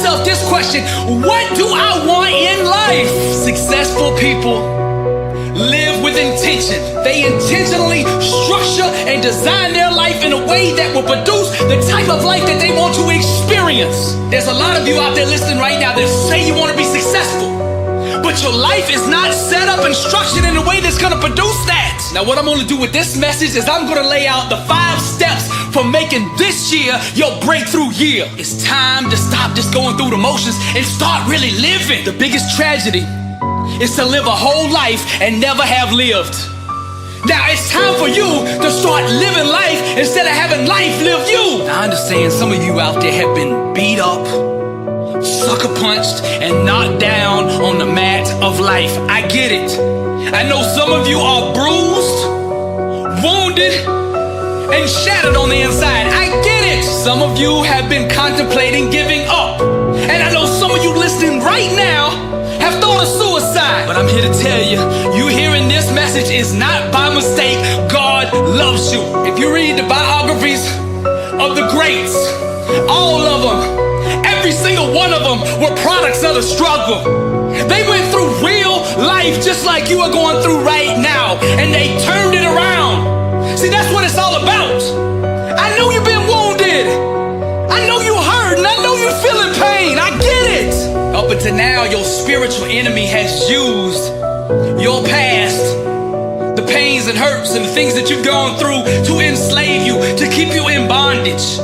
yourself this question: what do I want in life? Successful people live with intention. They intentionally structure and design their life in a way that will produce the type of life that they want to experience. There's a lot of you out there listening right now that say you want to be successful, but your life is not set up and structured in a way that's going to produce that. Now, what I'm going to do with this message is I'm going to lay out the 5 steps for making this year your breakthrough year. It's time to stop just going through the motions and start really living. The biggest tragedy is to live a whole life and never have lived. Now it's time for you to start living life instead of having life live you. Now, I understand some of you out there have been beat up, sucker punched, and knocked down on the mat of life. I get it. I know some of you are bruised, wounded, and shattered on the inside. I get it. Some of you have been contemplating giving up, and I know some of you listening right now have thought of suicide. But I'm here to tell you, you hearing this message is not by mistake. God loves you. If you read the biographies of the greats, all of them, every single one of them were products of the struggle. They went through real life just like you are going through right now, and they turned it around. See, that's what it's all about. I know you've been wounded. I know you hurt, and I know you're feeling pain. I get it. Up until now, your spiritual enemy has used your past, the pains and hurts and the things that you've gone through, to enslave you, to keep you in bondage.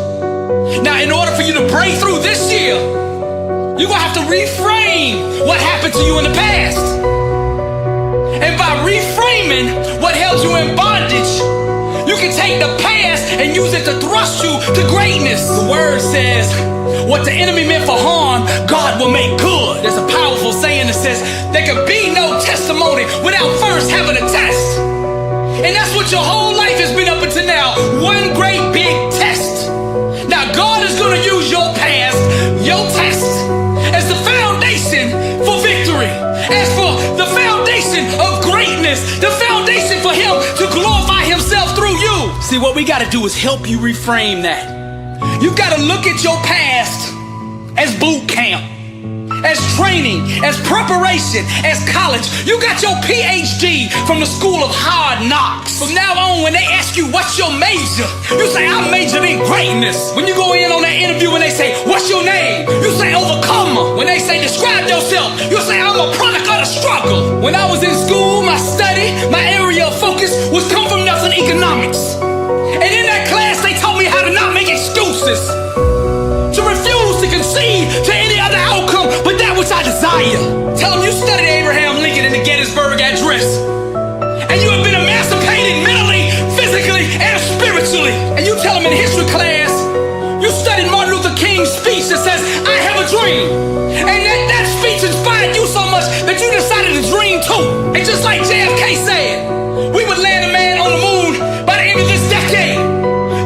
Now, in order for you to break through this year, you're going to have to reframe what happened to you in the past. And by reframing what held you in bondage, you can take the past and use it to thrust you to greatness. The word says, what the enemy meant for harm, God will make good. There's a powerful saying that says, there can be no testimony without first having a test. And that's what your whole life has been up until now, one great big test. Now, God is going to use your past, your test, as the foundation for victory, as for the foundation of greatness, the foundation for Him to glorify Himself through you. See, what we got to do is help you reframe that. You've got to look at your past as boot camp, as training, as preparation, as college. You got your PhD from the school of hard knocks. From now on, when they ask you what's your major, you say, I majored in greatness. When you go in on that interview and they say, what's your name? You say, overcomer. When they say, describe yourself, you say, I'm a product of the struggle. When I was in school, my study, my area of focus was come from nothing economics. And in that class, they taught me how to not make excuses, to refuse to concede to any other outcome but that which I desire. Tell them you studied Abraham Lincoln in the Gettysburg Address, and you have been emancipated mentally, physically, and spiritually. And you tell them in history class, you studied Martin Luther King's speech that says, I have a dream. And that speech inspired you so much that you decided to dream too. And just like JFK said, we would land a man on the moon by the end of this decade.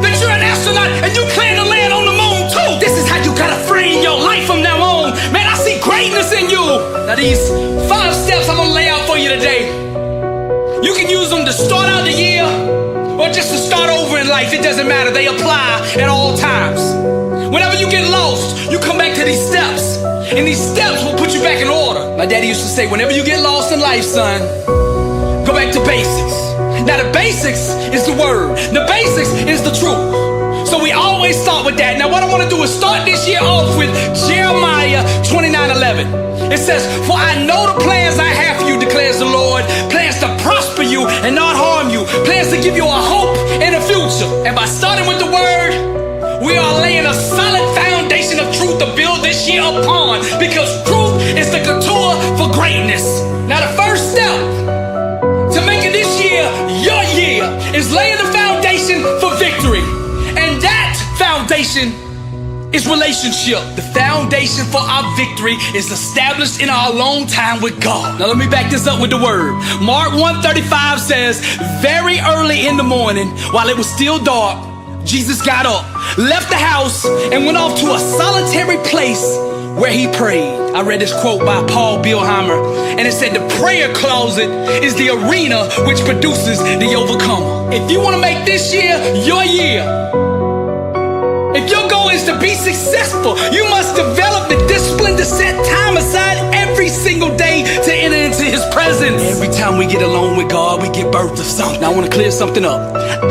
That you're an astronaut and you plan to land on the moon too. This is how you gotta frame your life from now on. Man, I see greatness in you. Now, these 5 steps I'm gonna lay out for you today, you can use them to start out the year or just to start over in life. It doesn't matter. They apply at all times. Whenever you get lost, you come back to these steps, and these steps will put you back in order. My daddy used to say, whenever you get lost in life, son, go back to basics. Now, the basics is the word. The basics is the truth. So we always start with that. Now, what I want to do is start this year off with Jeremiah 29:11. It says, for I know the plans I have for you, declares the Lord, plans to prosper you and not harm you, plans to give you a hope and a future. And by starting with the word, we are laying a solid foundation of truth to build this year upon, because truth is the couture for greatness. Now, the first step to making this year your year is laying the foundation for victory. And that foundation is relationship. The foundation for our victory is established in our alone time with God. Now, let me back this up with the word. Mark 1:35 says, very early in the morning, while it was still dark, Jesus got up, left the house, and went off to a solitary place where he prayed. I read this quote by Paul Bilheimer, and it said, the prayer closet is the arena which produces the overcomer. If you want to make this year your year, if your goal is is to be successful, you must develop the discipline to set time aside every single day to enter into His presence. Every time we get alone with God, we give birth to something. Now I want to clear something up.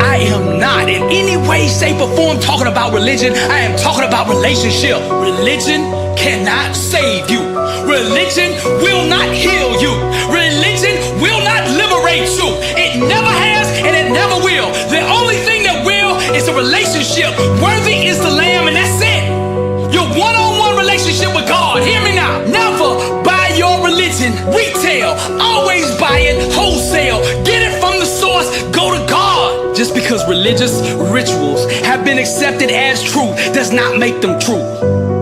I am not in any way, shape, or form talking about religion. I am talking about relationship. Religion cannot save you. Religion will not heal you. Religion will not liberate you. It never has and it never will. The only thing that will is a relationship. Worthy is the Lamb, and that's it. Your one-on-one relationship with God. Hear me now. Never buy your religion retail. Always buy it wholesale. Get it from the source. Go to God. Just because religious rituals have been accepted as truth does not make them true.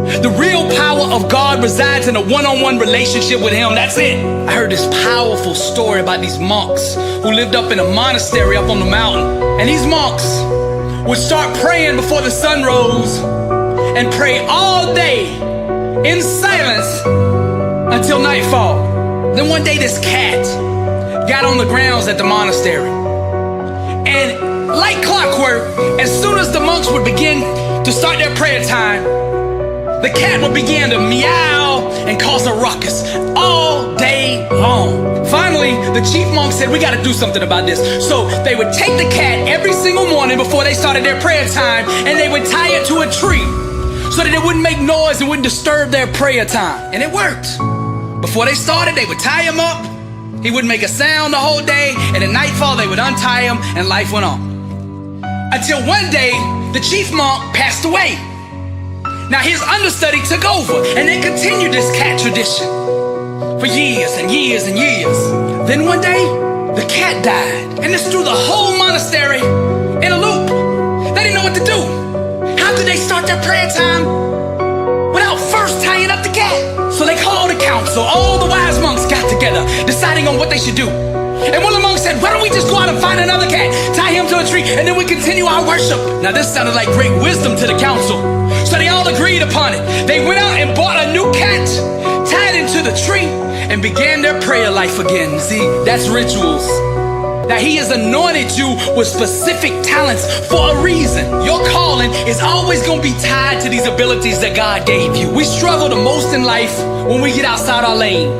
The real power of God resides in a one-on-one relationship with Him. That's it. I heard this powerful story about these monks who lived up in a monastery up on the mountain. And these monks would start praying before the sun rose and pray all day in silence until nightfall. Then one day this cat got on the grounds at the monastery. And like clockwork, as soon as the monks would begin to start their prayer time, the cat would begin to meow and cause a ruckus all day long. Finally, the chief monk said, we got to do something about this. So they would take the cat every single morning before they started their prayer time, and they would tie it to a tree so that it wouldn't make noise and wouldn't disturb their prayer time. And it worked. Before they started, they would tie him up. He wouldn't make a sound the whole day, and at nightfall, they would untie him, and life went on. Until one day, the chief monk passed away. Now his understudy took over, and they continued this cat tradition for years and years and years. Then one day, the cat died, and this threw the whole monastery in a loop. They didn't know what to do. How could they start their prayer time without first tying up the cat? So they called a council. All the wise monks got together, deciding on what they should do. And one of the monks said, why don't we just go out and find another cat, tie him to a tree, and then we continue our worship. Now this sounded like great wisdom to the council. So they all agreed upon it. They went out and bought a new cat, tied him to the tree, and began their prayer life again. See, that's rituals. Now He has anointed you with specific talents for a reason. Your calling is always going to be tied to these abilities that God gave you. We struggle the most in life when we get outside our lane.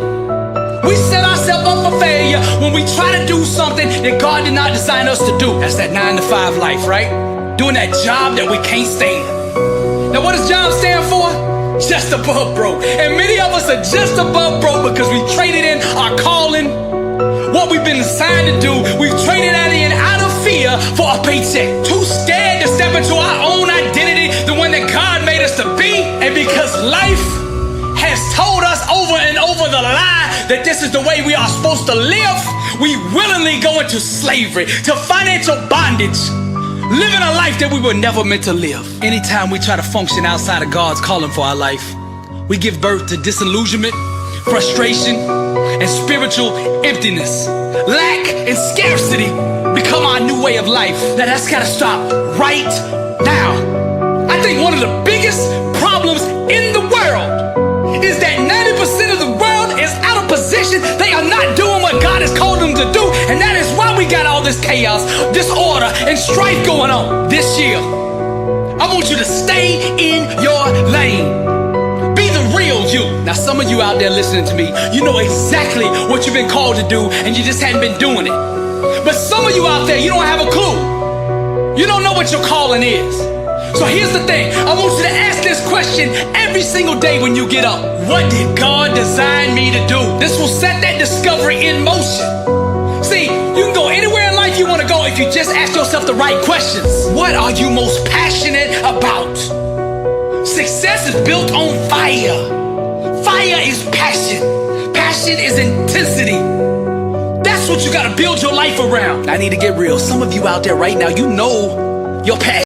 We set ourselves up for failure when we try to do something that God did not design us to do. That's that 9-to-5 life, right? Doing that job that we can't stand. Now what does job stand for? Just above broke. And many of us are just above broke because we traded in our calling, what we've been assigned to do. We've traded that in out of fear for a paycheck. Too scared to step into our own identity, the one that God made us to be. And because life has told us over and over the lie that this is the way we are supposed to live, we willingly go into slavery, to financial bondage, living a life that we were never meant to live. Anytime we try to function outside of God's calling for our life, we give birth to disillusionment, frustration, and spiritual emptiness. Lack and scarcity become our new way of life. Now that's gotta stop right now. I think one of the biggest problems in the world is that 90% of the world is out of position. They are not doing what God has called them to do. And that is why we got all this chaos, disorder, and strife going on this year. I want you to stay in your lane. Be the real you. Now some of you out there listening to me, you know exactly what you've been called to do, and you just hadn't been doing it. But some of you out there, you don't have a clue. You don't know what your calling is. So here's the thing, I want you to ask this question every single day when you get up. What did God design me to do? This will set that discovery in motion. See, you can go anywhere in life you want to go if you just ask yourself the right questions. What are you most passionate about? Success is built on fire. Fire is passion. Passion is intensity. That's what you got to build your life around. I need to get real. Some of you out there right now, you know your passion.